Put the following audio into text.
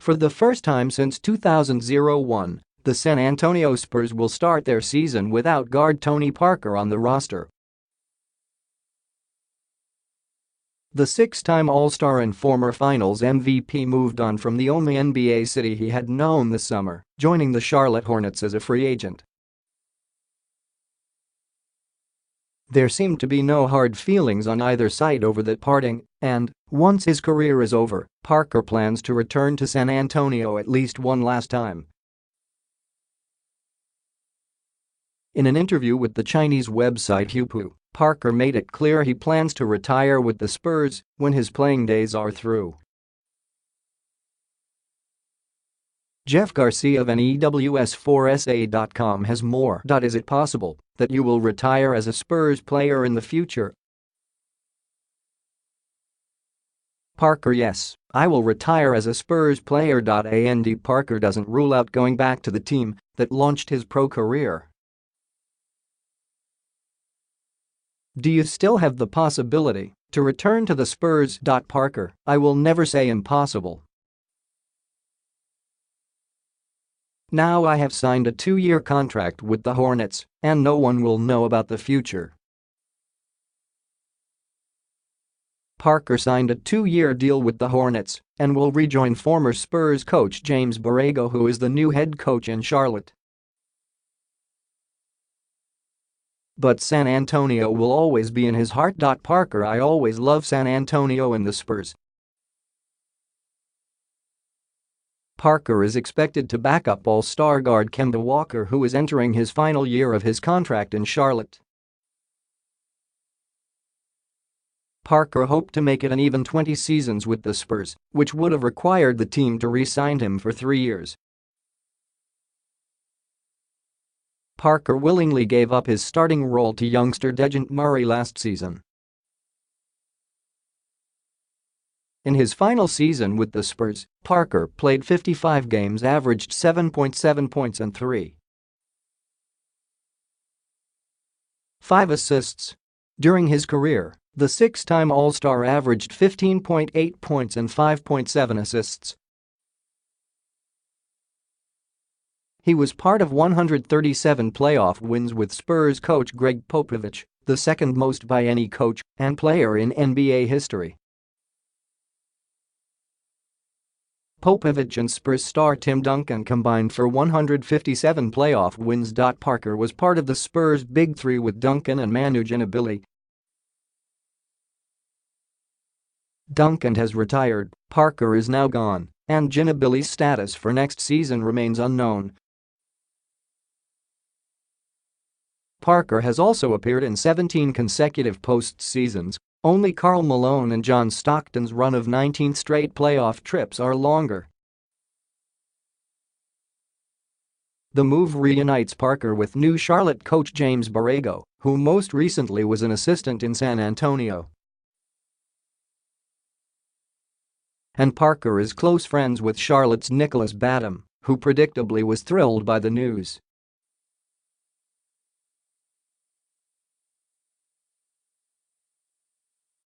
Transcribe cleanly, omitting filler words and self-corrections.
For the first time since 2001, the San Antonio Spurs will start their season without guard Tony Parker on the roster. The six-time All-Star and former Finals MVP moved on from the only NBA city he had known this summer, joining the Charlotte Hornets as a free agent. There seemed to be no hard feelings on either side over that parting, and, once his career is over, Parker plans to return to San Antonio at least one last time. In an interview with the Chinese website HUPU, Parker made it clear he plans to retire with the Spurs when his playing days are through. Jeff Garcia of EWS4SA.com has more. Is it possible that you will retire as a Spurs player in the future? Parker: Yes, I will retire as a Spurs player. And Parker doesn't rule out going back to the team that launched his pro career. Do you still have the possibility to return to the Spurs? Parker: I will never say impossible. Now I have signed a 2-year contract with the Hornets, and no one will know about the future. Parker signed a 2-year deal with the Hornets and will rejoin former Spurs coach James Borrego, who is the new head coach in Charlotte. But San Antonio will always be in his heart. Parker: I always love San Antonio and the Spurs. Parker is expected to back up All-Star guard Kemba Walker, who is entering his final year of his contract in Charlotte. Parker hoped to make it an even 20 seasons with the Spurs, which would have required the team to re-sign him for 3 years. Parker willingly gave up his starting role to youngster Dejounte Murray last season. In his final season with the Spurs, Parker played 55 games, averaged 7.7 points and 3.5 assists. During his career, the six-time All-Star averaged 15.8 points and 5.7 assists. He was part of 137 playoff wins with Spurs coach Greg Popovich, the second most by any coach and player in NBA history. Popovich and Spurs star Tim Duncan combined for 157 playoff wins. Parker was part of the Spurs' Big Three with Duncan and Manu Ginobili. Duncan has retired, Parker is now gone, and Ginobili's status for next season remains unknown. Parker has also appeared in 17 consecutive postseasons. Only Karl Malone and John Stockton's run of 19 straight playoff trips are longer. The move reunites Parker with new Charlotte coach James Borrego, who most recently was an assistant in San Antonio. And Parker is close friends with Charlotte's Nicholas Batum, who predictably was thrilled by the news.